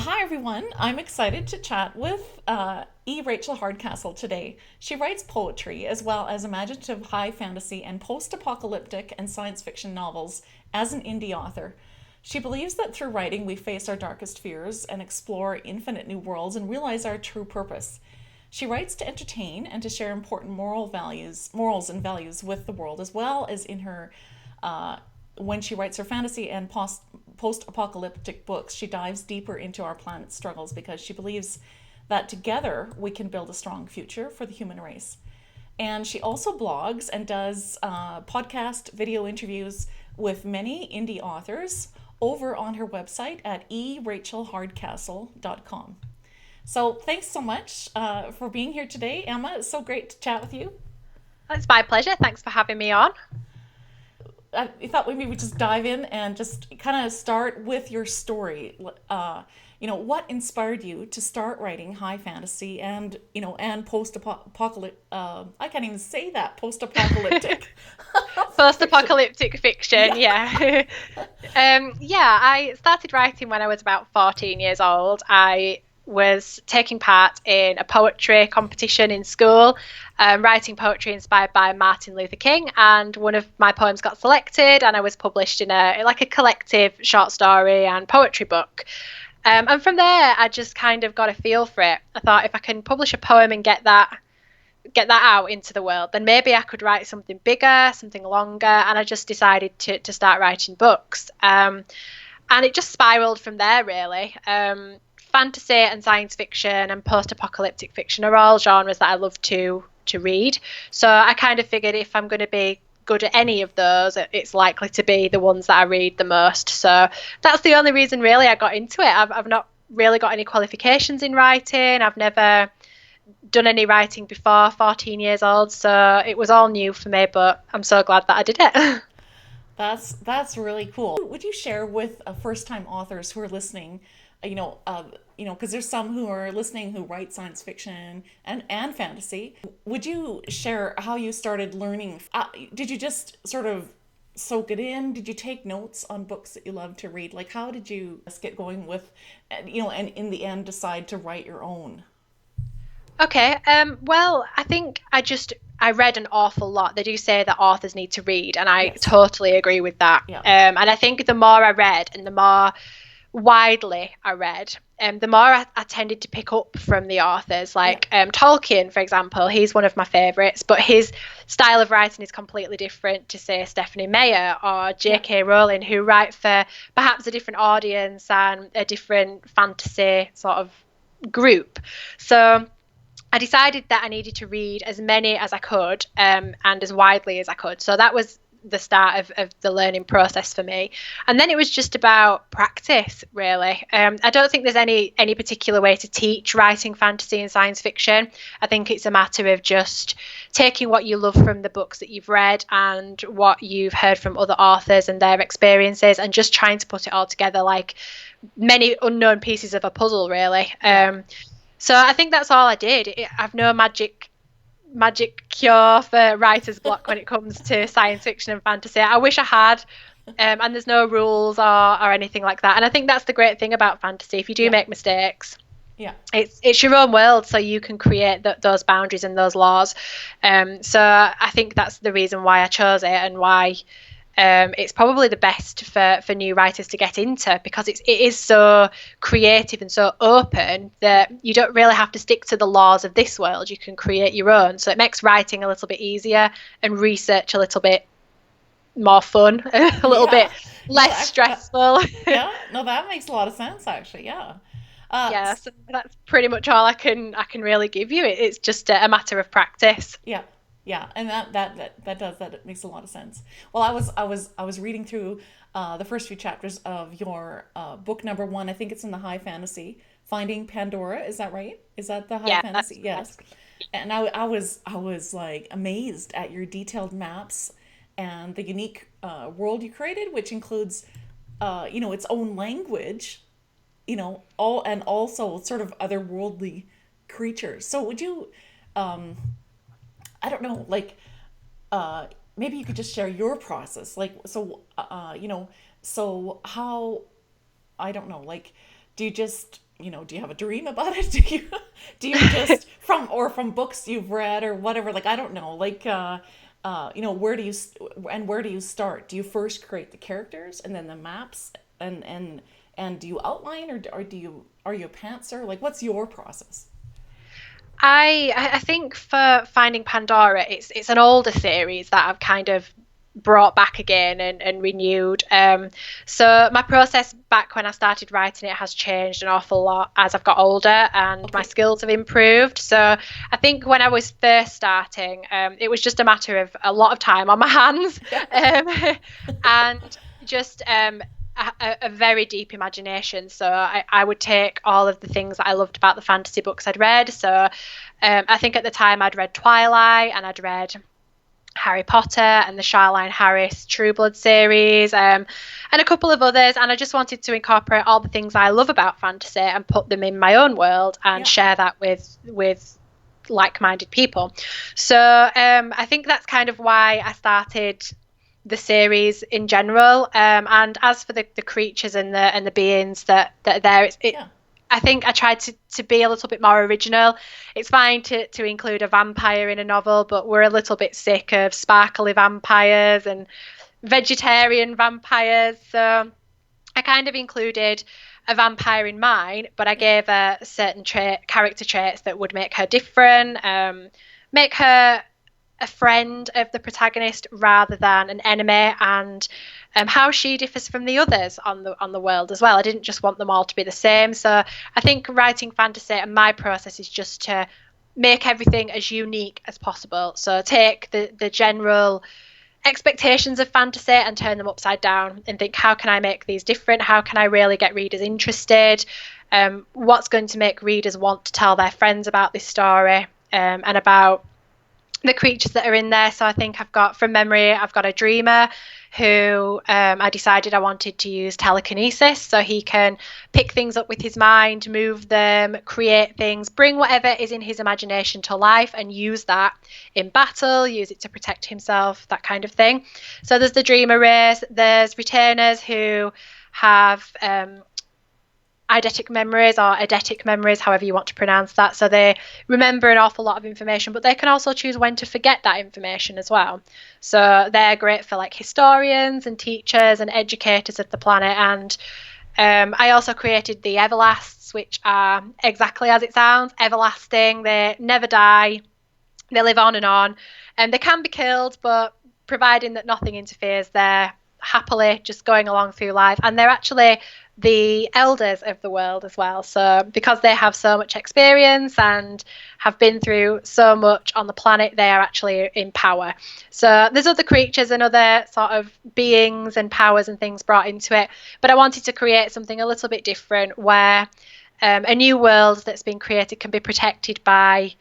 Hi everyone, I'm excited to chat with Rachael Hardcastle today. She writes poetry as well as imaginative high fantasy and post-apocalyptic and science fiction novels as an indie author. She believes that through writing we face our darkest fears and explore infinite new worlds and realize our true purpose. She writes to entertain and to share important morals and values with the world, as well as in her uh, when she writes her fantasy and post-apocalyptic books. She dives deeper into our planet's struggles because she believes that together we can build a strong future for the human race. And she also blogs and does podcast video interviews with many indie authors over on her website at erachelhardcastle.com. So thanks so much for being here today, Emma. It's so great to chat with you. It's my pleasure. Thanks for having me on. I thought maybe we just dive in and just kind of start with your story. What inspired you to start writing high fantasy and and post-apocalyptic? I can't even say that post-apocalyptic. Fiction. Post-apocalyptic fiction, Yeah. yeah. Yeah, I started writing when I was about 14 years old. I was taking part in a poetry competition in school, writing poetry inspired by Martin Luther King, and one of my poems got selected, and I was published in a collective short story and poetry book. And from there, I just kind of got a feel for it. I thought if I can publish a poem and get that out into the world, then maybe I could write something bigger, something longer. And I just decided to start writing books. And it just spiraled from there, really. Fantasy and science fiction and post-apocalyptic fiction are all genres that I love to read. So I kind of figured if I'm going to be good at any of those, it's likely to be the ones that I read the most. So that's the only reason really I got into it. I've not really got any qualifications in writing. I've never done any writing before 14 years old, so it was all new for me, but I'm so glad that I did it. That's really cool. Would you share with first-time authors who are listening, because there's some who are listening who write science fiction and fantasy. Would you share how you started learning? Did you just sort of soak it in? Did you take notes on books that you love to read? Like, how did you just get going with, and in the end decide to write your own? Okay, well, I think I read an awful lot. They do say that authors need to read, and I Yes. totally agree with that. Yeah. And I think the more I read and the more widely I read, the more I tended to pick up from the authors. Yeah. Like Tolkien, for example, he's one of my favourites, but his style of writing is completely different to, say, Stephanie Meyer or Yeah. J.K. Rowling, who write for perhaps a different audience and a different fantasy sort of group. So I decided that I needed to read as many as I could, and as widely as I could. So that was the start of the learning process for me. And then it was just about practice, really. I don't think there's any particular way to teach writing fantasy and science fiction. I think it's a matter of just taking what you love from the books that you've read and what you've heard from other authors and their experiences, and just trying to put it all together like many unknown pieces of a puzzle, really. Yeah. So I think that's all I did. I've no magic cure for writer's block when it comes to science fiction and fantasy. I wish I had. And there's no rules or anything like that. And I think that's the great thing about fantasy. If you do Yeah. make mistakes, Yeah. it's your own world, so you can create those boundaries and those laws. So I think that's the reason why I chose it, and why it's probably the best for new writers to get into, because it is so creative and so open Yeah. that you don't really have to stick to the laws of this world. You can create your own. So it makes writing a little bit easier and research a little bit more fun, a little Yeah. bit No, less stressful. yeah. No, that makes a lot of sense actually. Yeah. Uh, Yeah, so that's pretty much all I can really give you. It's just a matter of practice. Yeah, yeah, and that makes a lot of sense. Well, I was reading through the first few chapters of your book number one. I think it's in the high fantasy, Finding Pandora. Is that right? Is that the high Yeah, fantasy? that's Yes. correct. And I was like amazed at your detailed maps and the unique world you created, which includes its own language, all and also sort of otherworldly creatures. So would you I don't know, like uh, maybe you could just share your process. Like, so how, I don't know, like, do you just, do you have a dream about it? Do you just from books you've read or whatever? Like, I don't know. Like, where do you start? Do you first create the characters and then the maps and do you outline, or are you a pantser? Like, what's your process? I think for Finding Pandora, it's an older series that I've kind of brought back again and renewed. So my process back when I started writing it has changed an awful lot as I've got older and my Okay. skills have improved. So I think when I was first starting, it was just a matter of a lot of time on my hands, Yeah. and just a very deep imagination. So I would take all of the things that I loved about the fantasy books I'd read. So I think at the time I'd read Twilight and I'd read Harry Potter and the Charline Harris True Blood series, and a couple of others. And I just wanted to incorporate all the things I love about fantasy and put them in my own world and Yeah. share that with like-minded people. So I think that's kind of why I started the series in general. And as for the creatures and the beings that are there, Yeah. I think I tried to be a little bit more original. It's fine to include a vampire in a novel, but we're a little bit sick of sparkly vampires and vegetarian vampires. So I kind of included a vampire in mine, but I Yeah. gave her certain character traits that would make her different, make her a friend of the protagonist rather than an enemy, and how she differs from the others on the world as well. I didn't just want them all to be the same. So I think writing fantasy and my process is just to make everything as unique as possible. So take the general expectations of fantasy and turn them upside down and think, how can I make these different? How can I really get readers interested? What's going to make readers want to tell their friends about this story, and about the creatures that are in there. So I think from memory, I've got a dreamer who I decided I wanted to use telekinesis, so he can pick things up with his mind, move them, create things, bring whatever is in his imagination to life and use that in battle, use it to protect himself, that kind of thing. So there's the dreamer race. There's retainers who have eidetic memories or eidetic memories, however you want to pronounce that. So they remember an awful lot of information, but they can also choose when to forget that information as well. So they're great for like historians and teachers and educators of the planet. And I also created the Everlasts, which are exactly as it sounds, everlasting. They never die. They live on, and they can be killed, but providing that nothing interferes, they're happily just going along through life. And they're actually the elders of the world as well. So because they have so much experience and have been through so much on the planet, they are actually in power. So there's other creatures and other sort of beings and powers and things brought into it. But I wanted to create something a little bit different where a new world that's been created can be protected by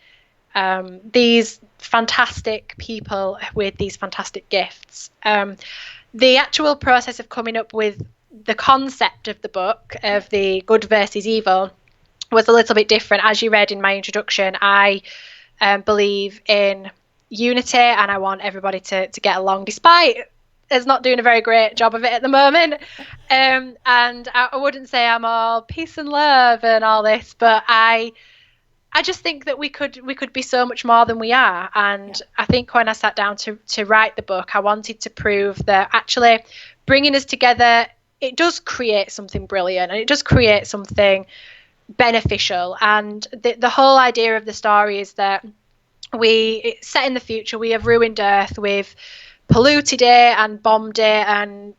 these fantastic people with these fantastic gifts. The actual process of coming up with the concept of the book, of the good versus evil, was a little bit different. As you read in my introduction, I believe in unity and I want everybody to get along, despite us not doing a very great job of it at the moment. And I wouldn't say I'm all peace and love and all this, but I just think that we could be so much more than we are. And Yeah. I think when I sat down to write the book, I wanted to prove that actually bringing us together, it does create something brilliant and it does create something beneficial. And the whole idea of the story is that it's set in the future. We have ruined Earth. We've polluted it and bombed it and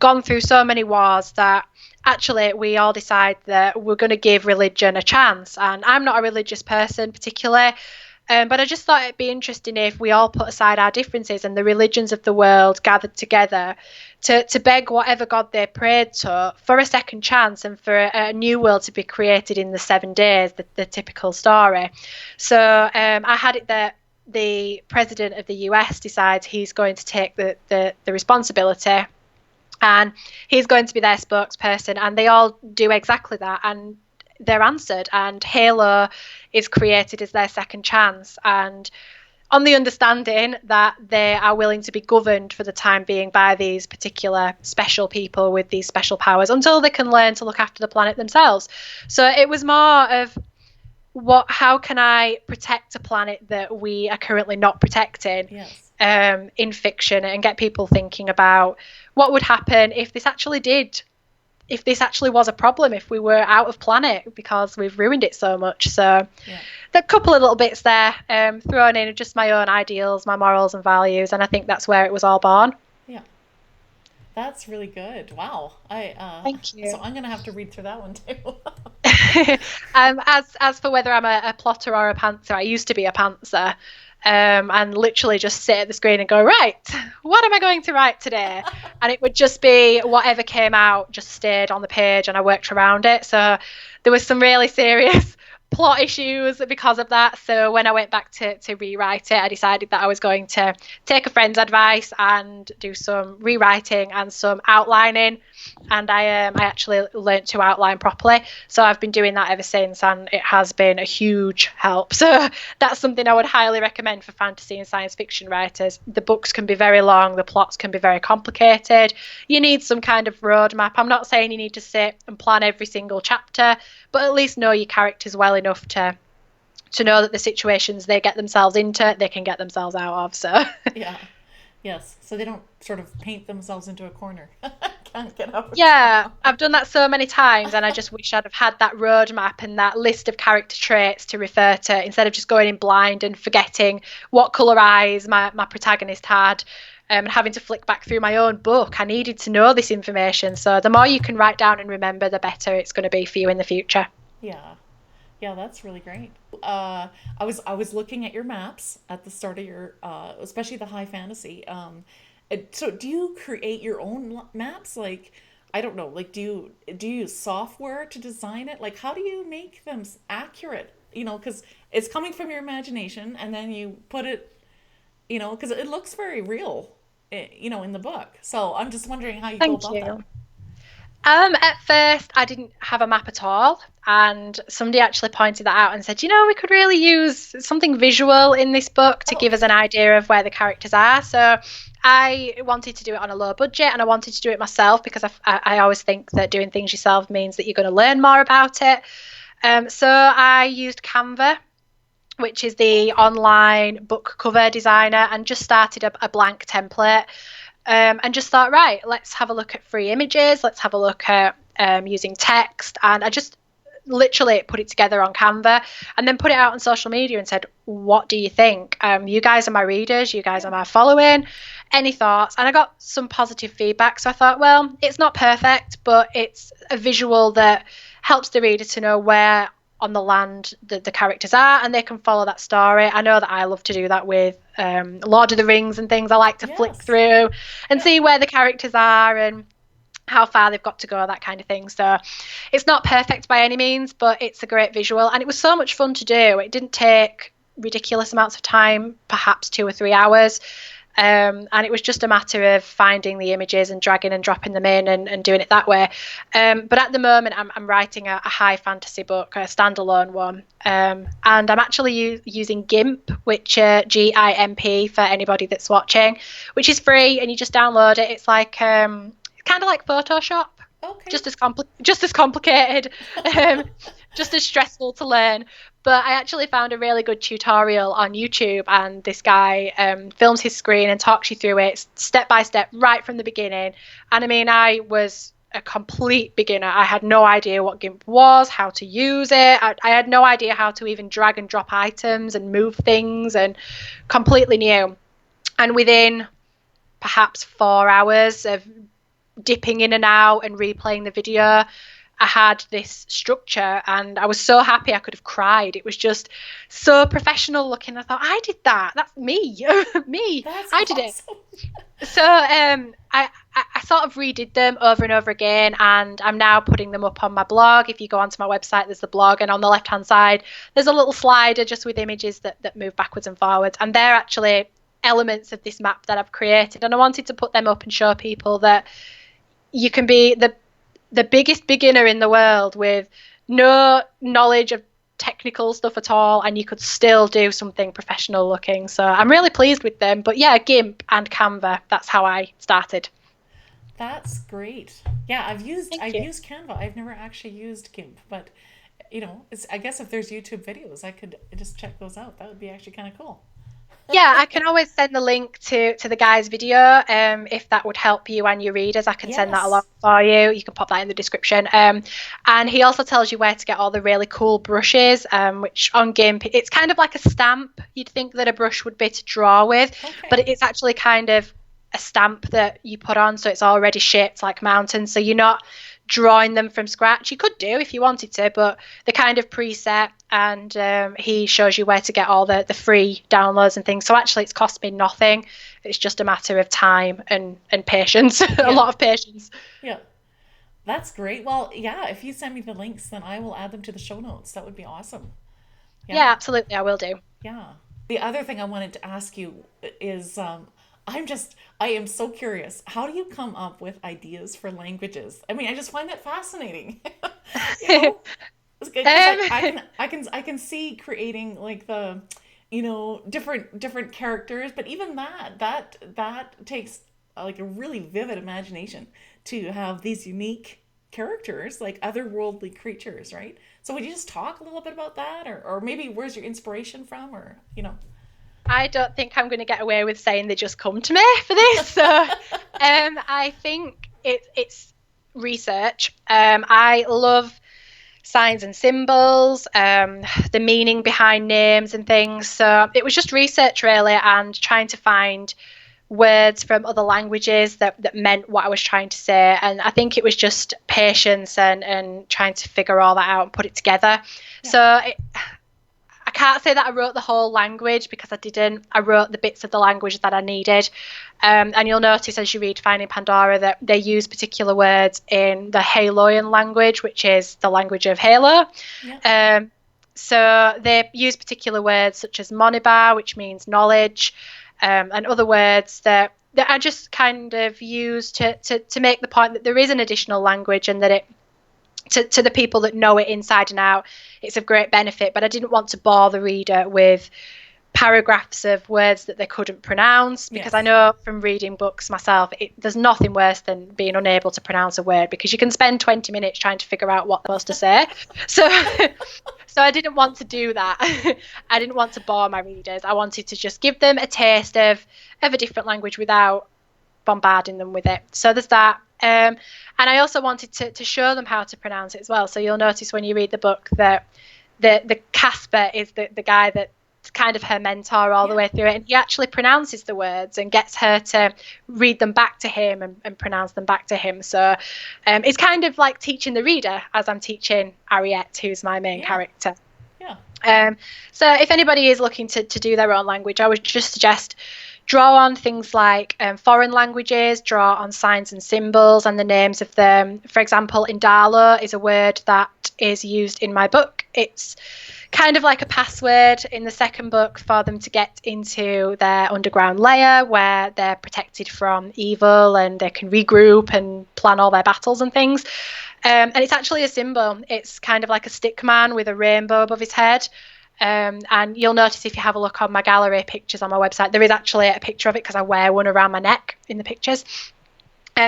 gone through so many wars that actually we all decide that we're going to give religion a chance. And I'm not a religious person particularly, but I just thought it'd be interesting if we all put aside our differences and the religions of the world gathered together to beg whatever god they prayed to for a second chance and for a new world to be created in the 7 days, the typical story. So I had it that the president of the US decides he's going to take the responsibility and he's going to be their spokesperson, and they all do exactly that, and they're answered, and Halo is created as their second chance. And on the understanding that they are willing to be governed for the time being by these particular special people with these special powers until they can learn to look after the planet themselves. So it was more of how can I protect a planet that we are currently not protecting, Yes. in fiction, and get people thinking about what would happen if this actually was a problem, if we were out of planet because we've ruined it so much. So Yeah. there are a couple of little bits there, thrown in just my own ideals, my morals and values, and I think that's where it was all born. Yeah. That's really good. Wow. Thank So you. I'm gonna have to read through that one too. As for whether I'm a plotter or a pantser, I used to be a pantser, and literally just sit at the screen and go, right, what am I going to write today? And it would just be whatever came out, just stayed on the page, and I worked around it. So there was some really serious plot issues because of that. So when I went back to rewrite it, I decided that I was going to take a friend's advice and do some rewriting and some outlining. And I actually learnt to outline properly. So I've been doing that ever since, and it has been a huge help. So that's something I would highly recommend for fantasy and science fiction writers. The books can be very long, the plots can be very complicated. You need some kind of roadmap. I'm not saying you need to sit and plan every single chapter, but at least know your characters well enough to know that the situations they get themselves into, they can get themselves out of. So Yeah. Yes. So they don't sort of paint themselves into a corner. Can't get out. yeah, I've done that so many times, and I just wish I'd have had that roadmap and that list of character traits to refer to instead of just going in blind and forgetting what colour eyes my protagonist had, and having to flick back through my own book. I needed to know this information. So the more you can write down and remember, the better it's going to be for you in the future. Yeah. Yeah, that's really great. I was looking at your maps at the start of your, especially the high fantasy. So do you create your own maps? Like, I don't know. Like, do you use software to design it? Like, how do you make them accurate? Because it's coming from your imagination, and then you put it, because it looks very real, in the book. So I'm just wondering how you go Thank about that. you. At first, I didn't have a map at all, and somebody actually pointed that out and said, we could really use something visual in this book to Oh, give us an idea of where the characters are. So I wanted to do it on a low budget, and I wanted to do it myself because I always think that doing things yourself means that you're going to learn more about it. So I used Canva, which is the okay. online book cover designer, and just started a blank template, and just thought, right, let's have a look at free images, let's have a look at using text. And I just literally put it together on Canva and then put it out on social media and said, what do you think? You guys are my readers, you guys are Yeah. my following. Any thoughts? And I got some positive feedback. So I thought, well, it's not perfect, but it's a visual that helps the reader to know where on the land the characters are, and they can follow that story. I know that I love to do that with Lord of the Rings and things. I like to flick Yes. through and Yeah. see where the characters are and how far they've got to go, that kind of thing. So it's not perfect by any means, but it's a great visual, and it was so much fun to do. It didn't take ridiculous amounts of time, perhaps 2 or 3 hours. And it was just a matter of finding the images and dragging and dropping them in and doing it that way. But at the moment, I'm writing a high fantasy book, a standalone one. And I'm actually using GIMP, which GIMP for anybody that's watching, which is free, and you just download it. It's like kind of like Photoshop, Okay. just as complicated, um, just as stressful to learn. But I actually found a really good tutorial on YouTube, and this guy films his screen and talks you through it step by step, right from the beginning. And I mean, I was a complete beginner. I had no idea what GIMP was, how to use it. I had no idea how to even drag and drop items and move things, and completely new. And within perhaps 4 hours of dipping in and out and replaying the video, I had this structure, and I was so happy I could have cried. It was just so professional looking. I thought, I did that. That's me. Me. That's I did it. awesome. So I sort of redid them over and over again, and I'm now putting them up on my blog. If you go onto my website, there's the blog, and on the left hand side, there's a little slider just with images that move backwards and forwards. And they're actually elements of this map that I've created. And I wanted to put them up and show people that you can be the biggest beginner in the world with no knowledge of technical stuff at all, and you could still do something professional looking. So I'm really pleased with them. But yeah, GIMP and Canva, that's how I started. That's great. Yeah, Thank I've you. used Canva. I've never actually used GIMP, but I guess if there's YouTube videos, I could just check those out. That would be actually kind of cool. Yeah, I can always send the link to the guy's video, if that would help you and your readers. I can send that along Yes. for you. You can pop that in the description. And he also tells you where to get all the really cool brushes, which on GIMP, it's kind of like a stamp. You'd think that a brush would be to draw with, but Okay. it's actually kind of a stamp that you put on, so it's already shaped like mountains. So you're not drawing them from scratch. You could do if you wanted to, but they're kind of preset, and he shows you where to get all the free downloads and things. So actually it's cost me nothing. It's just a matter of time and patience. A Yeah. lot of patience. Yeah. That's great. Well, yeah, if you send me the links, then I will add them to the show notes. That would be awesome. Yeah, Yeah. absolutely, I will do. Yeah. The other thing I wanted to ask you is I am so curious. How do you come up with ideas for languages? I mean, I just find that fascinating. you know, because um, I can see creating like the different characters, but even that takes like a really vivid imagination to have these unique characters like otherworldly creatures, right? So would you just talk a little bit about that, or maybe where's your inspiration from, or I don't think I'm going to get away with saying they just come to me for this. So I think it's research. I love signs and symbols, the meaning behind names and things. So it was just research really, and trying to find words from other languages that meant what I was trying to say. And I think it was just patience and trying to figure all that out and put it together. Yeah. So I can't say that I wrote the whole language because I didn't. I wrote the bits of the language that I needed. And you'll notice as you read Finding Pandora that they use particular words in the Haloian language, which is the language of Halo. Yeah. Um, so they use particular words such as monibar, which means knowledge, and other words that I just kind of use to make the point that there is an additional language, and that it to the people that know it inside and out, it's of great benefit. But I didn't want to bore the reader with paragraphs of words that they couldn't pronounce, because I Yes. know from reading books myself, there's nothing worse than being unable to pronounce a word, because you can spend 20 minutes trying to figure out what they're supposed to say. So so I didn't want to do that. I didn't want to bore my readers. I wanted to just give them a taste of a different language without bombarding them with it. So there's that. And I also wanted to show them how to pronounce it as well. So you'll notice when you read the book that the Casper is the guy that's kind of her mentor all the Yeah. way through it. And he actually pronounces the words and gets her to read them back to him and pronounce them back to him. So it's kind of like teaching the reader as I'm teaching Ariette, who's my main Yeah. character. Yeah. Um, so if anybody is looking to do their own language, I would just suggest draw on things like foreign languages, draw on signs and symbols and the names of them. For example, Indalo is a word that is used in my book. It's kind of like a password in the second book for them to get into their underground layer where they're protected from evil and they can regroup and plan all their battles and things. And it's actually a symbol. It's kind of like a stick man with a rainbow above his head. And you'll notice if you have a look on my gallery pictures on my website, there is actually a picture of it because I wear one around my neck in the pictures.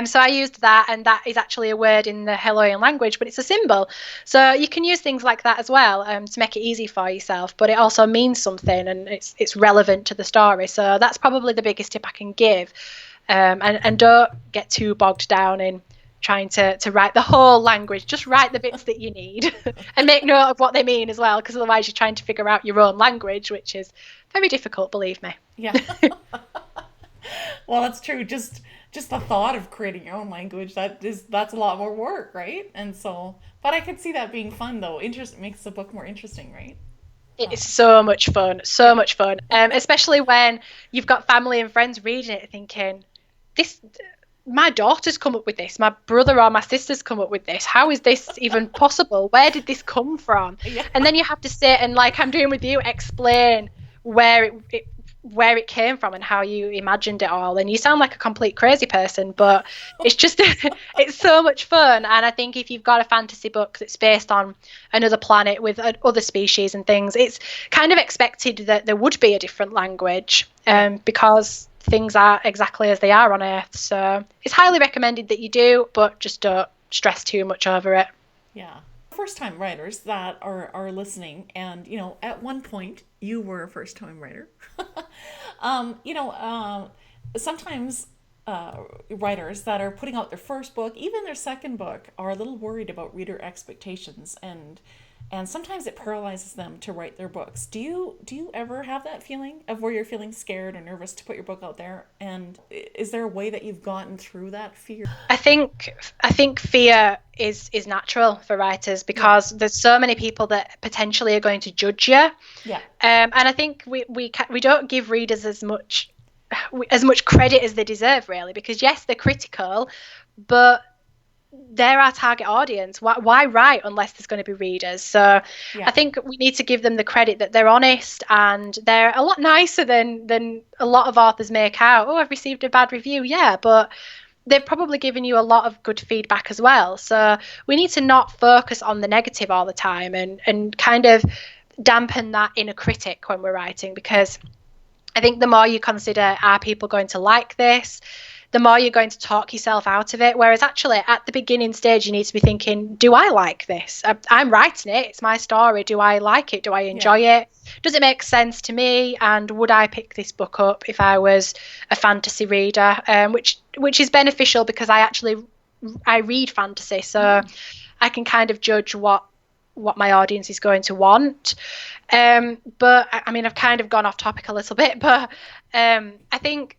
So I used that, and that is actually a word in the Haloian language, but it's a symbol. So you can use things like that as well, to make it easy for yourself, but it also means something and it's relevant to the story. So that's probably the biggest tip I can give. And don't get too bogged down in trying to write the whole language. Just write the bits that you need and make note of what they mean as well, because otherwise you're trying to figure out your own language, which is very difficult, believe me. Yeah. Well, that's true. Just the thought of creating your own language, that's a lot more work, right? And so, but I could see that being fun though. Interest makes the book more interesting, right? It's so much fun, Yeah. so much fun. Especially when you've got family and friends reading it thinking, this, my daughter's come up with this, my brother or my sister's come up with this. How is this even possible? Where did this come from? Yeah. And then you have to sit and, like I'm doing with you, explain where it where it came from and how you imagined it all. And you sound like a complete crazy person, but it's just it's so much fun. And I think if you've got a fantasy book that's based on another planet with other species and things, it's kind of expected that there would be a different language, Yeah. because things are exactly as they are on Earth. So it's highly recommended that you do, but just don't stress too much over it. Yeah. First time writers that are listening, and at one point you were a first time writer. um, you know, um, Sometimes writers that are putting out their first book, even their second book, are a little worried about reader expectations, and sometimes it paralyzes them to write their books. Do you ever have that feeling of where you're feeling scared or nervous to put your book out there? And is there a way that you've gotten through that fear? I think fear is natural for writers Yeah. because there's so many people that potentially are going to judge you. Yeah. And I think we don't give readers as much credit as they deserve, really, because yes, they're critical, but they're our target audience. Why write unless there's going to be readers? So I Yeah. think we need to give them the credit that they're honest and they're a lot nicer than a lot of authors make out. Oh, I've received a bad review. Yeah, but they've probably given you a lot of good feedback as well. So we need to not focus on the negative all the time and kind of dampen that inner critic when we're writing, Yeah. because I think the more you consider, are people going to like this? The more you're going to talk yourself out of it. Whereas actually, at the beginning stage, you need to be thinking, do I like this? I'm writing it. It's my story. Do I like it? Do I Yeah. enjoy it? Does it make sense to me? And would I pick this book up if I was a fantasy reader? Which is beneficial because I read fantasy, so Mm. I can kind of judge what my audience is going to want. But I mean, I've kind of gone off topic a little bit, but I think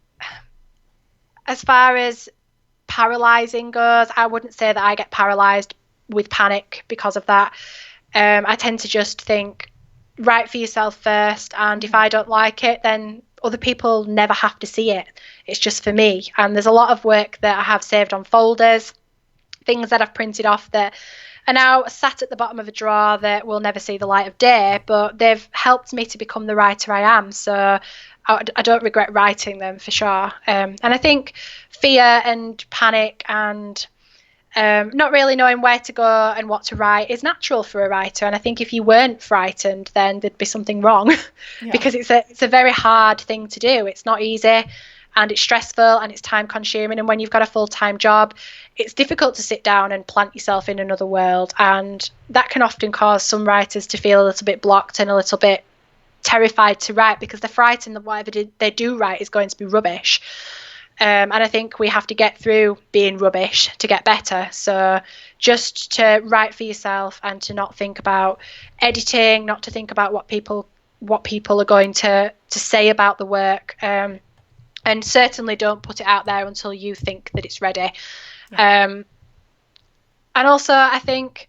as far as paralyzing goes, I wouldn't say that I get paralyzed with panic because of that. I tend to just think, write for yourself first, and if Mm-hmm. I don't like it, then other people never have to see it. It's just for me. And there's a lot of work that I have saved on folders, things that I've printed off that are now sat at the bottom of a drawer that will never see the light of day, but they've helped me to become the writer I am. So I don't regret writing them for sure. And I think fear and panic and not really knowing where to go and what to write is natural for a writer. And I think if you weren't frightened, then there'd be something wrong Yeah. because it's a very hard thing to do. It's not easy and it's stressful and it's time consuming. And when you've got a full time job, it's difficult to sit down and plant yourself in another world. And that can often cause some writers to feel a little bit blocked and a little bit terrified to write because they're frightened that whatever they do write is going to be rubbish. And I think we have to get through being rubbish to get better. So just to write for yourself and to not think about editing, not to think about what people are going to say about the work. And certainly don't put it out there until you think that it's ready. Yeah. Um, and also, I think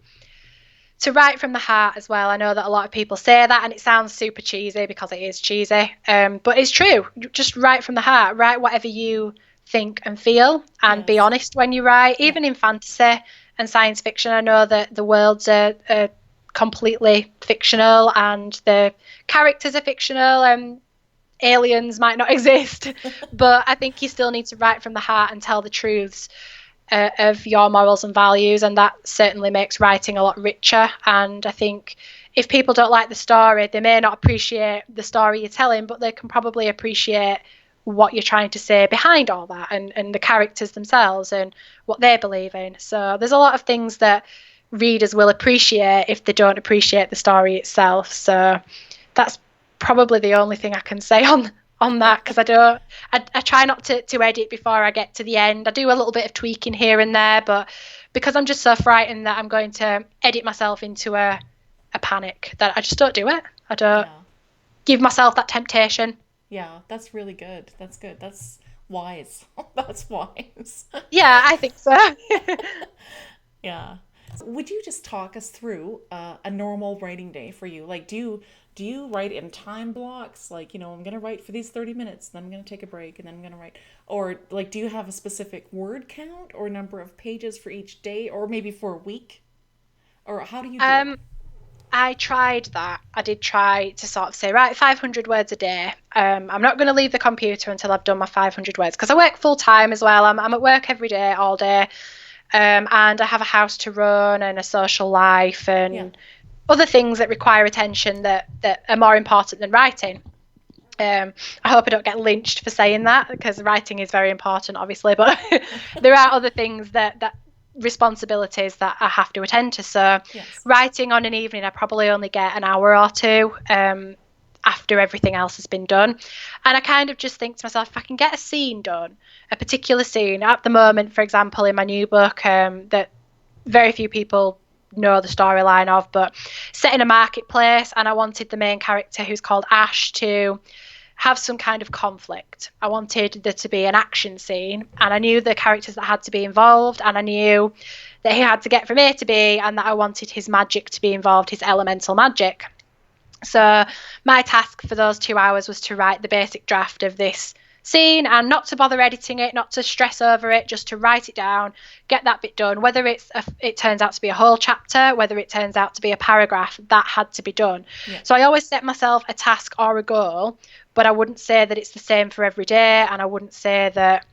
to write from the heart as well. I know that a lot of people say that, and it sounds super cheesy because it is cheesy. But it's true. Just write from the heart. Write whatever you think and feel, and be Yes. honest when you write. Yeah. Even in fantasy and science fiction, I know that the worlds are completely fictional, and the characters are fictional, and aliens might not exist. But I think you still need to write from the heart and tell the truths of your morals and values, and that certainly makes writing a lot richer. And I think if people don't like the story, they may not appreciate the story you're telling, but they can probably appreciate what you're trying to say behind all that, and the characters themselves and what they believe in. So there's a lot of things that readers will appreciate if they don't appreciate the story itself. So that's probably the only thing I can say on that, because I try not to edit before I get to the end. I do a little bit of tweaking here and there, but because I'm just so frightened that I'm going to edit myself into a panic, that I just don't do it. I don't Yeah. give myself that temptation. Yeah. That's really good. That's good. That's wise. That's wise. Yeah, I think so. Yeah. Would you just talk us through a normal writing day for you? Like, do you write in time blocks? Like, I'm gonna write for these 30 minutes, then I'm gonna take a break, and then I'm gonna write. Or like, do you have a specific word count or number of pages for each day, or maybe for a week? Or how do you do it? um I tried that. I did try to sort of say, right, 500 words a day. I'm not going to leave the computer until I've done my 500 words because I work full time as well. I'm at work every day, all day. And I have a house to run and a social life Yeah. and other things that require attention that are more important than writing. I hope I don't get lynched for saying that because writing is very important, obviously, but there are other things that responsibilities that I have to attend to. So Yes. writing on an evening, I probably only get an hour or two after everything else has been done. And I kind of just think to myself, if I can get a scene done, a particular scene, at the moment, for example, in my new book, that very few people know the storyline of, but set in a marketplace, and I wanted the main character, who's called Ash, to have some kind of conflict. I wanted there to be an action scene, and I knew the characters that had to be involved, and I knew that he had to get from A to B, and that I wanted his magic to be involved, his elemental magic. So my task for those 2 hours was to write the basic draft of this scene and not to bother editing it, not to stress over it, just to write it down, get that bit done. Whether it turns out to be a whole chapter, whether it turns out to be a paragraph, that had to be done. Yeah. So I always set myself a task or a goal, but I wouldn't say that it's the same for every day, and I wouldn't say that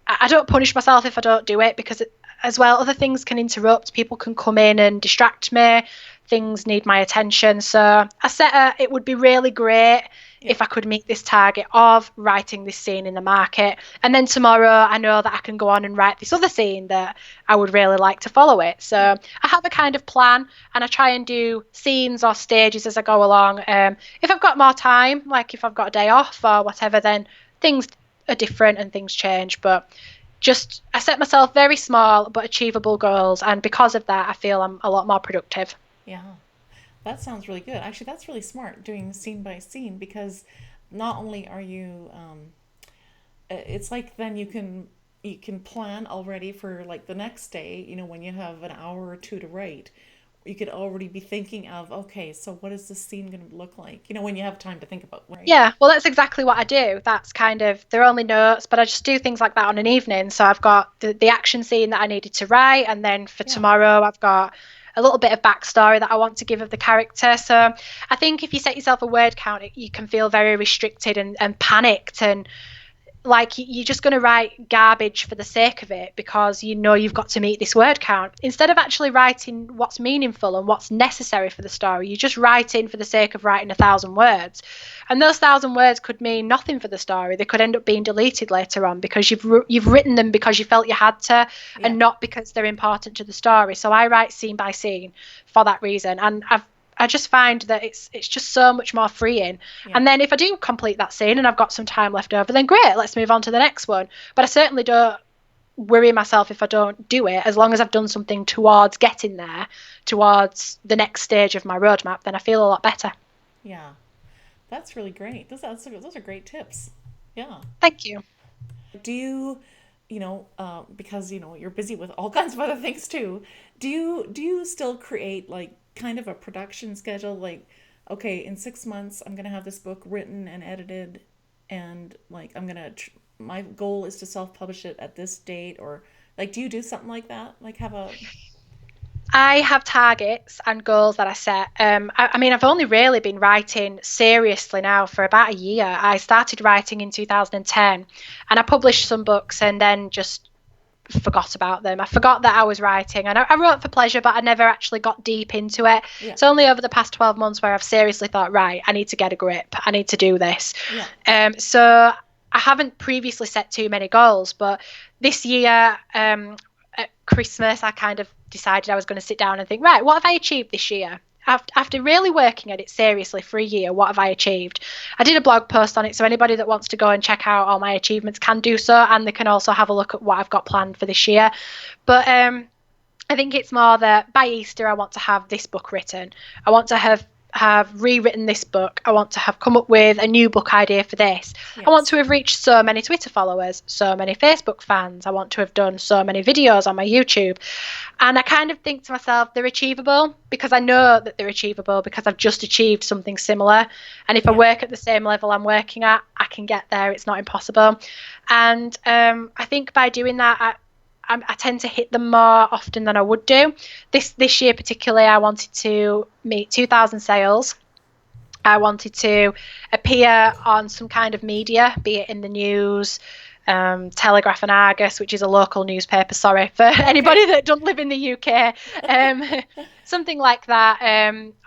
I don't punish myself if I don't do it, because as well, other things can interrupt. People can come in and distract me. Things need my attention. So I set it would be really great if I could meet this target of writing this scene in the market. And then tomorrow I know that I can go on and write this other scene that I would really like to follow it. So I have a kind of plan, and I try and do scenes or stages as I go along. If I've got more time, like if I've got a day off or whatever, then things are different and things change. But just I set myself very small but achievable goals, and because of that I feel I'm a lot more productive. Yeah. That sounds really good. Actually, that's really smart doing scene by scene because not only are you, it's like then you can plan already for like the next day. You know, when you have an hour or two to write, you could already be thinking of, okay, so what is this scene going to look like? You know, when you have time to think about, right? Yeah, well, that's exactly what I do. That's kind of, they're only notes, but I just do things like that on an evening. So I've got the action scene that I needed to write, and then for tomorrow I've got a little bit of backstory that I want to give of the character. So I think if you set yourself a word count, you can feel very restricted and panicked, and like you're just going to write garbage for the sake of it because you know you've got to meet this word count, instead of actually writing what's meaningful and what's necessary for the story. You're just writing for the sake of writing 1,000 words, and those 1,000 words could mean nothing for the story. They could end up being deleted later on because you've written them because you felt you had to, and not because they're important to the story. So I write scene by scene for that reason, and I just find that it's just so much more freeing. And then if I do complete that scene and I've got some time left over, then great, let's move on to the next one. But I certainly don't worry myself if I don't do it. As long as I've done something towards getting there, towards the next stage of my roadmap, then I feel a lot better. Yeah. That's really great. Those are great tips. Yeah. Thank you. Do you, because you're busy with all kinds of other things too. Do you still create like kind of a production schedule? Like, okay, in 6 months I'm gonna have this book written and edited, and like my goal is to self-publish it at this date, or like, do you do something like that? Like have a I have targets and goals that I set. I mean, I've only really been writing seriously now for about a year. I started writing in 2010, and I published some books and then just forgot about them. I forgot that I was writing, and I wrote for pleasure, but I never actually got deep into it. Yeah. It's only over the past 12 months where I've seriously thought, right, I need to get a grip. I need to do this. So I haven't previously set too many goals, but this year, at Christmas, I kind of decided I was going to sit down and think, right, what have I achieved this year? After really working at it seriously for a year, what have I achieved? I did a blog post on it, so anybody that wants to go and check out all my achievements can do so, and they can also have a look at what I've got planned for this year. But I think it's more that by Easter I want to have this book written. I want to have rewritten this book. I want to have come up with a new book idea for this. I want to have reached so many Twitter followers, so many Facebook fans. I want to have done so many videos on my YouTube. And I kind of think to myself, they're achievable because I know that they're achievable because I've just achieved something similar. And if I work at the same level I'm working at, I can get there. It's not impossible. And I think by doing that, I tend to hit them more often than I would do. This year particularly, I wanted to meet 2,000 sales. I wanted to appear on some kind of media, be it in the news, Telegraph and Argus, which is a local newspaper. Sorry for anybody that don't live in the UK. Something like that,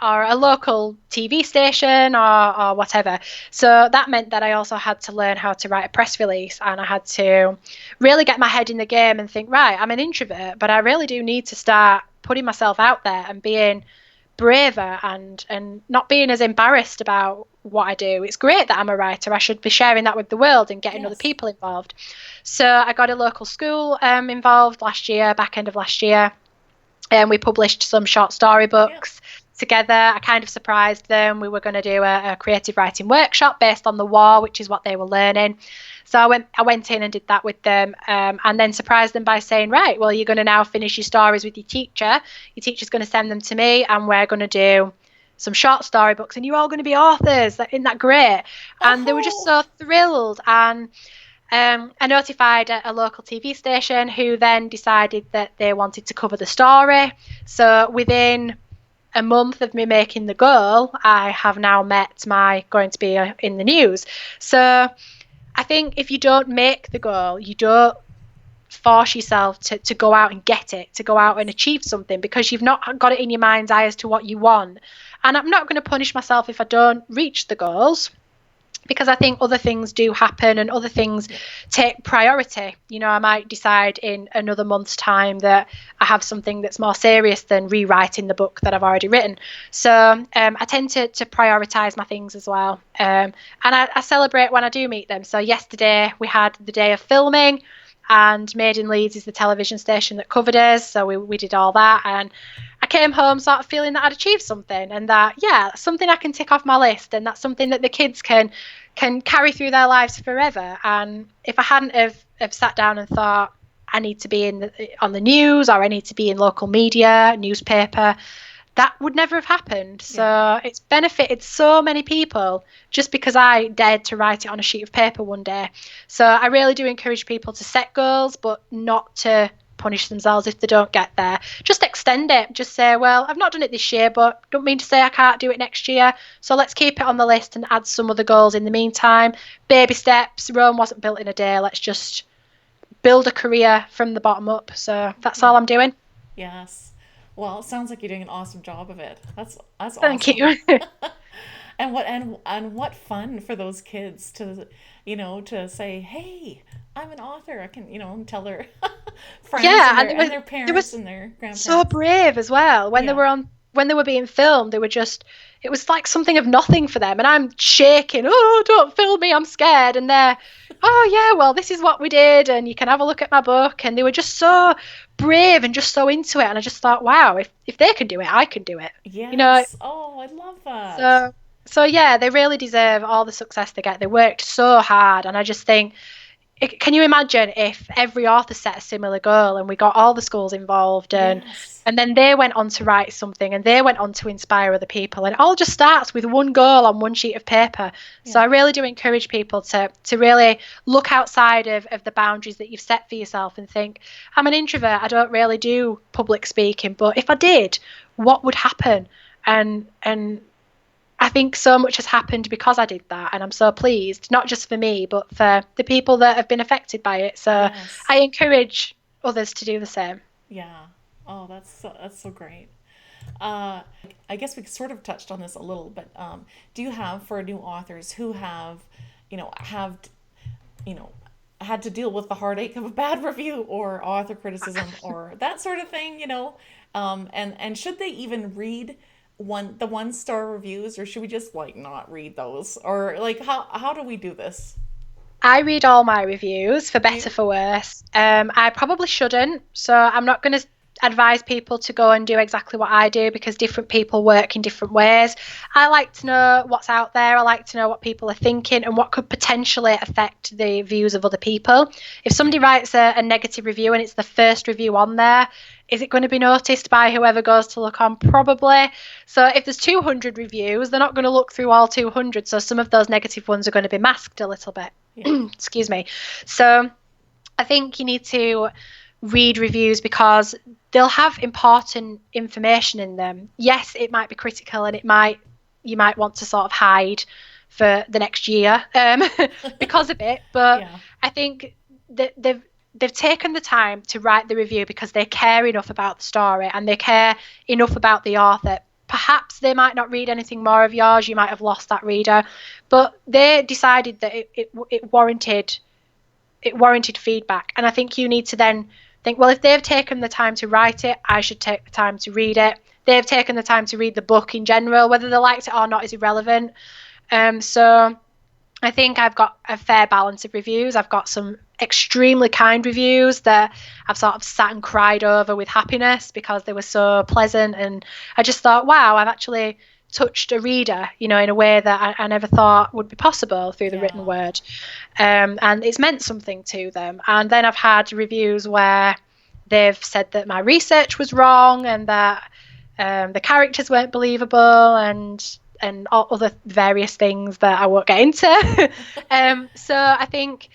or a local TV station or whatever. So that meant that I also had to learn how to write a press release, and I had to really get my head in the game and think, right, I'm an introvert, but I really do need to start putting myself out there and being braver and not being as embarrassed about what I do. It's great that I'm a writer. I should be sharing that with the world and getting other people involved. So I got a local school involved last year, back end of last year, and we published some short story books together. I kind of surprised them. We were going to do a creative writing workshop based on the war, which is what they were learning. So I went in and did that with them, and then surprised them by saying, right, well, you're going to now finish your stories with your teacher. Your teacher's going to send them to me, and we're going to do some short story books, and you're all going to be authors. Isn't that great? And they were just so thrilled. And I notified a local TV station, who then decided that they wanted to cover the story. So within a month of me making the goal, I have now met my going to be in the news. So I think if you don't make the goal, you don't force yourself to go out and get it, to go out and achieve something, because you've not got it in your mind's eye as to what you want. And I'm not going to punish myself if I don't reach the goals, because I think other things do happen and other things take priority. You know, I might decide in another month's time that I have something that's more serious than rewriting the book that I've already written. So I tend to prioritise my things as well. And I celebrate when I do meet them. So yesterday we had the day of filming, and Made in Leeds is the television station that covered us. So we did all that, and I came home sort of feeling that I'd achieved something, and that, that's something I can tick off my list, and that's something that the kids can carry through their lives forever. And if I hadn't have sat down and thought, I need to be on the news, or I need to be in local media, newspaper, that would never have happened. So it's benefited so many people just because I dared to write it on a sheet of paper one day. So I really do encourage people to set goals, but not to punish themselves if they don't get there. Just extend it. Just say, well, I've not done it this year, but don't mean to say I can't do it next year. So let's keep it on the list and add some other goals in the meantime. Baby steps. Rome wasn't built in a day. Let's just build a career from the bottom up. So that's all I'm doing. Yes. Well, it sounds like you're doing an awesome job of it. That's awesome. Thank you. And what fun for those kids to, to say, "Hey, I'm an author." I can, tell their friends and their parents and their grandparents. So brave as well. When they were being filmed, they were just, it was like something of nothing for them. And I'm shaking, oh, don't film me, I'm scared. And they're, oh yeah, well, this is what we did, and you can have a look at my book. And they were just so brave and just so into it. And I just thought, wow, if they can do it, I can do it. Yes. Oh, I love that. So yeah, they really deserve all the success they get. They worked so hard, and I just think, can you imagine if every author set a similar goal and we got all the schools involved, and then they went on to write something, and they went on to inspire other people, and it all just starts with one goal on one sheet of paper. So I really do encourage people to really look outside of the boundaries that you've set for yourself and think, I'm an introvert, I don't really do public speaking, but if I did, what would happen? And I think so much has happened because I did that, and I'm so pleased, not just for me, but for the people that have been affected by it. So I encourage others to do the same. Yeah. Oh, that's so great. I guess we sort of touched on this a little, but do you have, for new authors who have had to deal with the heartache of a bad review or author criticism or that sort of thing, and should they even read the 1-star reviews, or should we just not read those, or how do we do this? I read all my reviews, for better for worse. I probably shouldn't, so I'm not going to advise people to go and do exactly what I do, because different people work in different ways. I like to know what's out there. I like to know what people are thinking and what could potentially affect the views of other people. If somebody writes a negative review and it's the first review on there, is it going to be noticed by whoever goes to look on? Probably. So if there's 200 reviews, they're not going to look through all 200. So some of those negative ones are going to be masked a little bit. Excuse me. So I think you need to read reviews because they'll have important information in them. Yes, it might be critical, and you might want to sort of hide for the next year because of it. But Yeah. I think that they've taken the time to write the review because they care enough about the story and they care enough about the author. Perhaps they might not read anything more of yours. You might have lost that reader, but they decided that it warranted feedback. And I think you need to then think, well, if they've taken the time to write it, I should take the time to read it. They've taken the time to read the book in general. Whether they liked it or not is irrelevant. So I think I've got a fair balance of reviews. I've got some extremely kind reviews that I've sort of sat and cried over with happiness because they were so pleasant. And I just thought, wow, I've actually touched a reader, in a way that I never thought would be possible through the written word. And it's meant something to them. And then I've had reviews where they've said that my research was wrong and that the characters weren't believable and all other various things that I won't get into. So I think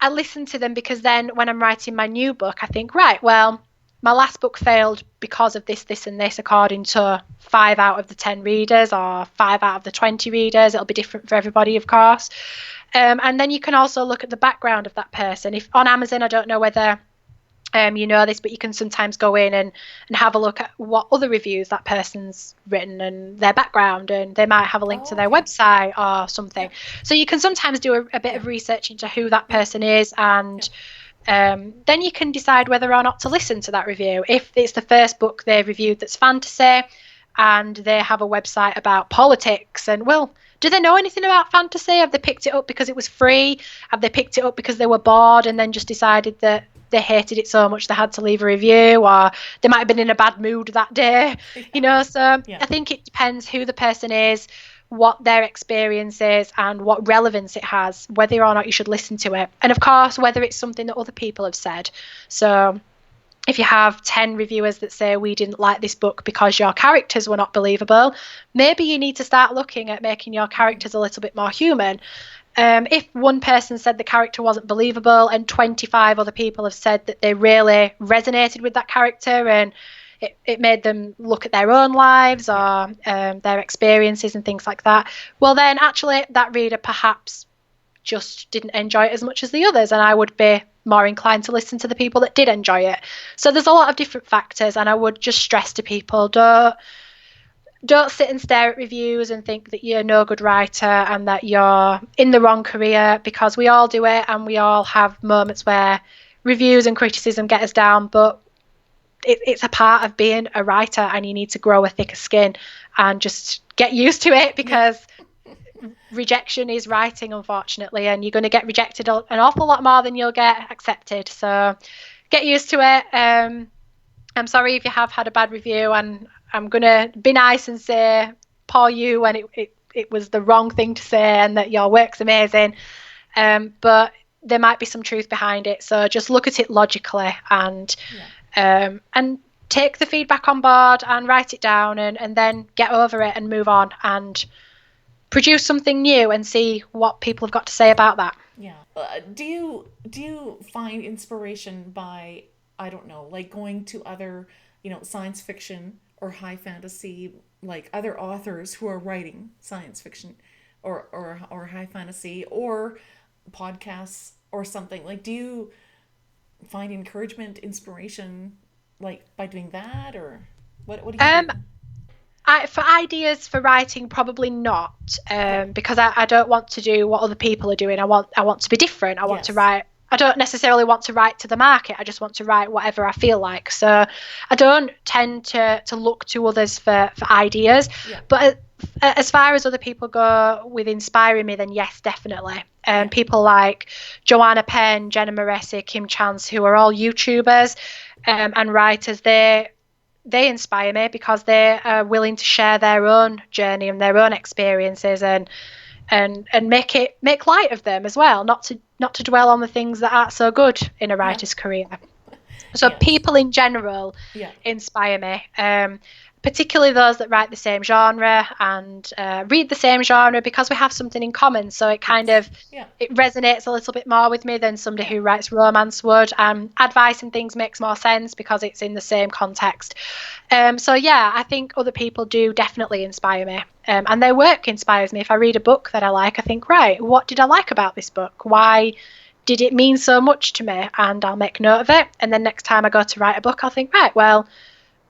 I listen to them because then when I'm writing my new book, I think, right, well, my last book failed because of this, this, and this, according to 5 out of the 10 readers or 5 out of the 20 readers. It'll be different for everybody, of course. And then you can also look at the background of that person. If on Amazon, I don't know whether you know this, but you can sometimes go in and have a look at what other reviews that person's written and their background, and they might have a link to their website or something. So you can sometimes do a bit of research into who that person is, and then you can decide whether or not to listen to that review. If it's the first book they've reviewed that's fantasy and they have a website about politics, and well, do they know anything about fantasy? Have they picked it up because it was free? Have they picked it up because they were bored and then just decided that they hated it so much they had to leave a review, or they might have been in a bad mood that day, So I think it depends who the person is, what their experience is, and what relevance it has, whether or not you should listen to it. And of course, whether it's something that other people have said. So if you have 10 reviewers that say we didn't like this book because your characters were not believable, maybe you need to start looking at making your characters a little bit more human. If one person said the character wasn't believable and 25 other people have said that they really resonated with that character and it made them look at their own lives or their experiences and things like that, well, then actually that reader perhaps just didn't enjoy it as much as the others, and I would be more inclined to listen to the people that did enjoy it. So there's a lot of different factors, and I would just stress to people, don't sit and stare at reviews and think that you're no good writer and that you're in the wrong career, because we all do it and we all have moments where reviews and criticism get us down, but it's a part of being a writer, and you need to grow a thicker skin and just get used to it, because rejection is writing, unfortunately, and you're going to get rejected an awful lot more than you'll get accepted. So get used to it. I'm sorry if you have had a bad review, and I'm going to be nice and say, poor you, when it was the wrong thing to say and that your work's amazing. But there might be some truth behind it. So just look at it logically and take the feedback on board and write it down and then get over it and move on and produce something new and see what people have got to say about that. Yeah. Do you find inspiration by, I don't know, like going to other, science fiction or high fantasy, like other authors who are writing science fiction or high fantasy, or podcasts or something? Like, do you find encouragement, inspiration, like by doing that, or what do you do? For ideas for writing, probably not, because I don't want to do what other people are doing. I want to be different. I want to write. I don't necessarily want to write to the market. I just want to write whatever I feel like. So I don't tend to look to others for ideas. Yeah. But as far as other people go with inspiring me, then yes, definitely. People like Joanna Penn, Jenna Moresi, Kim Chance, who are all YouTubers and writers, they inspire me because they are willing to share their own journey and their own experiences and make light of them as well, not to dwell on the things that aren't so good in a writer's career. So people in general inspire me. particularly those that write the same genre and read the same genre, because we have something in common. So it kind Yes. of Yeah. it resonates a little bit more with me than somebody Yeah. who writes romance would. Advice and things makes more sense because it's in the same context. So yeah, I think other people do definitely inspire me, and their work inspires me. If I read a book that I like, I think, right, what did I like about this book? Why did it mean so much to me? And I'll make note of it. And then next time I go to write a book, I'll think, right, well,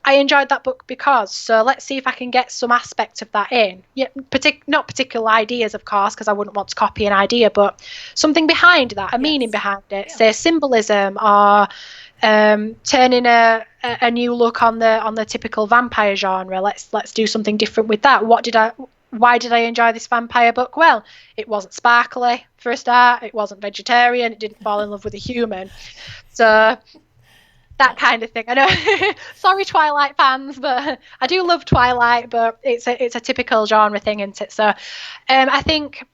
I enjoyed that book because, so let's see if I can get some aspect of that in. Yeah, not particular ideas, of course, because I wouldn't want to copy an idea, but something behind that, a meaning Yes. behind it, Yeah. say symbolism, or turning a new look on the typical vampire genre. Let's do something different with that. Why did I enjoy this vampire book? Well, it wasn't sparkly for a start. It wasn't vegetarian. It didn't fall in love with a human. So that Yeah. kind of thing. I know. Sorry, Twilight fans, but I do love Twilight, but it's a typical genre thing, isn't it? So, I think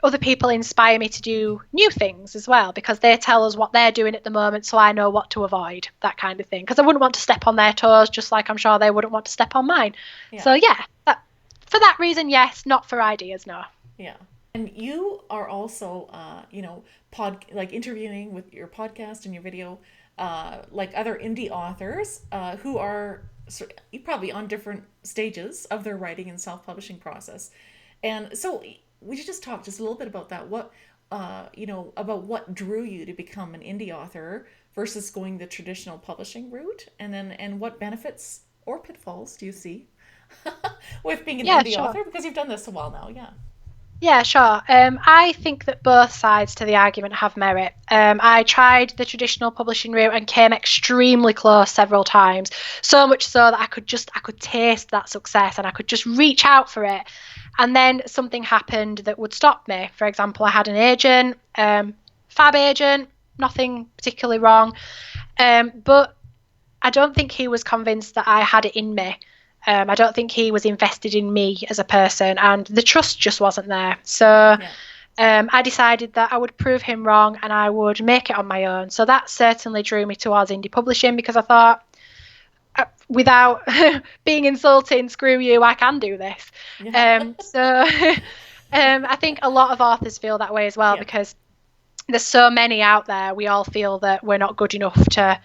other people inspire me to do new things as well, because they tell us what they're doing at the moment, so I know what to avoid, that kind of thing. Because I wouldn't want to step on their toes, just like I'm sure they wouldn't want to step on mine. Yeah. So yeah, for that reason, yes. Not for ideas, no. Yeah. And you are also, like interviewing with your podcast and your video, like other indie authors who are probably on different stages of their writing and self-publishing process. And so, would you just talk just a little bit about that? About what drew you to become an indie author versus going the traditional publishing route, and what benefits or pitfalls do you see with being an Yeah, indie sure. author, because you've done this a while now? Yeah. Yeah, sure. I think that both sides to the argument have merit. I tried the traditional publishing route and came extremely close several times, so much so that I could taste that success and I could just reach out for it. And then something happened that would stop me. For example, I had an agent, fab agent, nothing particularly wrong, but I don't think he was convinced that I had it in me. I don't think he was invested in me as a person, and the trust just wasn't there. So Yeah. I decided that I would prove him wrong and I would make it on my own. So that certainly drew me towards indie publishing, because I thought, without being insulting, screw you, I can do this. Yeah. So I think a lot of authors feel that way as well, Yeah. because there's so many out there. We all feel that we're not good enough to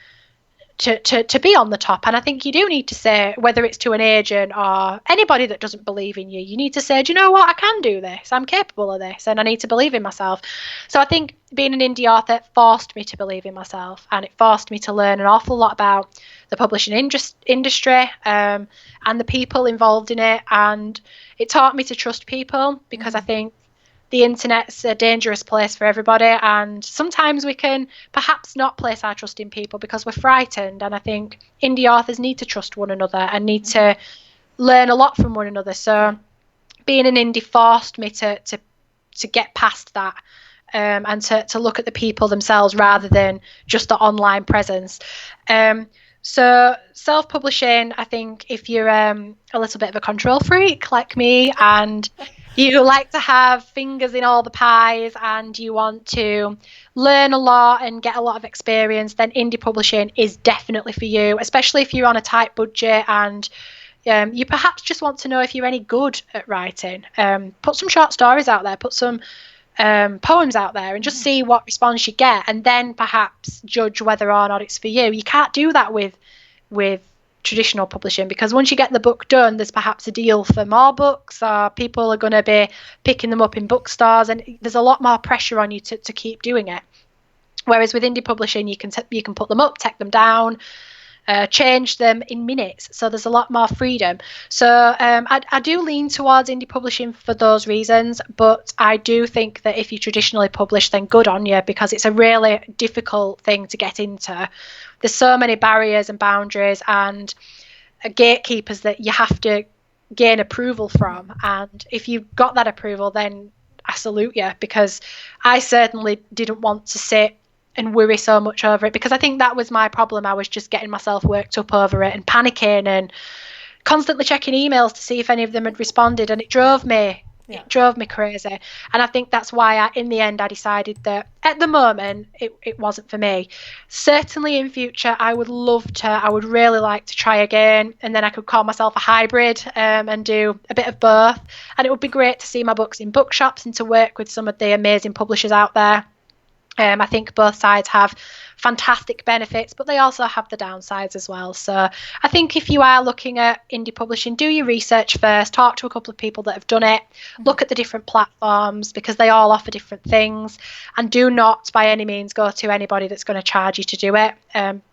be on the top. And I think you do need to say, whether it's to an agent or anybody that doesn't believe in you, you need to say, do you know what, I can do this, I'm capable of this, and I need to believe in myself. So I think being an indie author forced me to believe in myself, and it forced me to learn an awful lot about the publishing industry, and the people involved in it, and it taught me to trust people, because I think the internet's a dangerous place for everybody, and sometimes we can perhaps not place our trust in people because we're frightened. And I think indie authors need to trust one another and need to learn a lot from one another. Yeah. So being an indie forced me to get past that, and to look at the people themselves rather than just the online presence. So self-publishing, I think if you're a little bit of a control freak like me, and you like to have fingers in all the pies, and you want to learn a lot and get a lot of experience, then indie publishing is definitely for you, especially if you're on a tight budget and you perhaps just want to know if you're any good at writing. Put some short stories out there, put some poems out there, and just see what response you get, and then perhaps judge whether or not it's for you. You can't do that with traditional publishing, because once you get the book done, there's perhaps a deal for more books, or people are going to be picking them up in bookstores, and there's a lot more pressure on you to keep doing it. Whereas with indie publishing, you can put them up, take them down, change them in minutes. So there's a lot more freedom. So I do lean towards indie publishing for those reasons, but I do think that if you traditionally publish, then good on you, because it's a really difficult thing to get into. There's so many barriers and boundaries and gatekeepers that you have to gain approval from. And if you've got that approval, then I salute you, because I certainly didn't want to sit and worry so much over it, because I think that was my problem. I was just getting myself worked up over it and panicking and constantly checking emails to see if any of them had responded, and it drove me Yeah. It drove me crazy. And I think that's why in the end, I decided that at the moment, it wasn't for me. Certainly in future, I would really like to try again. And then I could call myself a hybrid and do a bit of both. And it would be great to see my books in bookshops and to work with some of the amazing publishers out there. I think both sides have fantastic benefits, but they also have the downsides as well. So I think if you are looking at indie publishing, do your research first, talk to a couple of people that have done it, look at the different platforms because they all offer different things, and do not by any means go to anybody that's going to charge you to do it,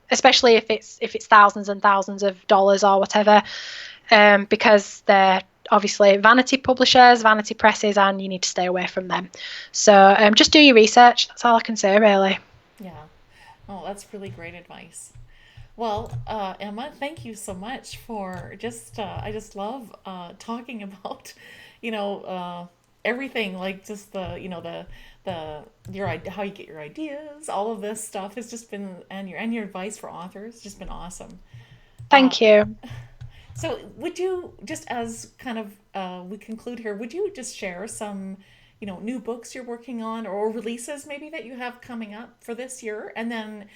especially if it's thousands and thousands of dollars or whatever, because they're obviously vanity publishers, vanity presses, and you need to stay away from them. So just do your research. That's all I can say, really. Yeah. Oh, that's really great advice. Well, Emma, thank you so much for just, I just love talking about, you know, everything, like just how you get your ideas, all of this stuff has just been, and your advice for authors, just been awesome. Uh, Thank you. so would you, just as kind of we conclude here, would you just share some, new books you're working on or releases maybe that you have coming up for this year? And then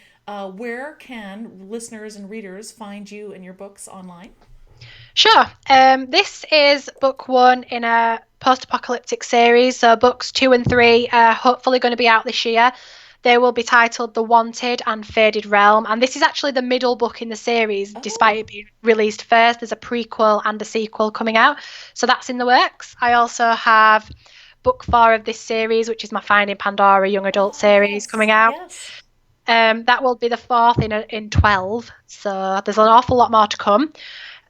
where can listeners and readers find you and your books online? Sure. This is book one in a post-apocalyptic series. So books two and three are hopefully going to be out this year. They will be titled The Wanted and Faded Realm. And this is actually the middle book in the series, despite Oh, it being released first. There's a prequel and a sequel coming out. So that's in the works. I also have book four of this series, which is my Finding Pandora young adult oh series, coming yes, out. yes. That will be the fourth in 12. So there's an awful lot more to come.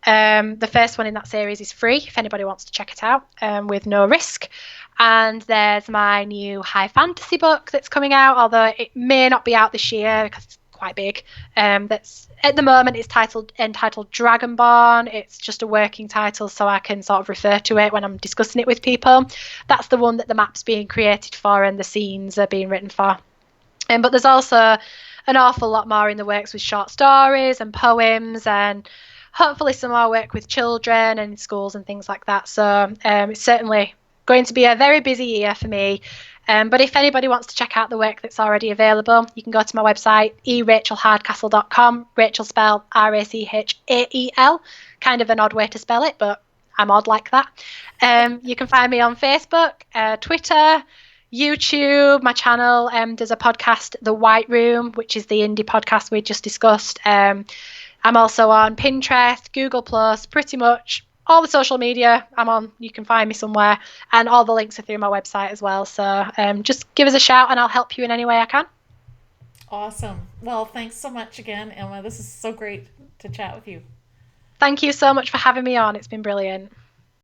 The first one in that series is free if anybody wants to check it out, with no risk. And there's my new high fantasy book that's coming out, although it may not be out this year because it's quite big. That's at the moment it's entitled Dragonborn. It's just a working title, so I can sort of refer to it when I'm discussing it with people. That's the one that the map's being created for and the scenes are being written for. But there's also an awful lot more in the works with short stories and poems and hopefully some more work with children and schools and things like that. So it's certainly going to be a very busy year for me. But if anybody wants to check out the work that's already available, you can go to my website, erachelhardcastle.com. Rachel spelled Rachael. Kind of an odd way to spell it, but I'm odd like that. You can find me on Facebook, Twitter, YouTube, my channel. There's a podcast, The White Room, which is the indie podcast we just discussed. I'm also on Pinterest, Google Plus, pretty much all the social media I'm on. You can find me somewhere, and all the links are through my website as well. So just give us a shout, and I'll help you in any way I can. Awesome. Well, thanks so much again, Emma. This is so great to chat with you. Thank you so much for having me on. It's been brilliant.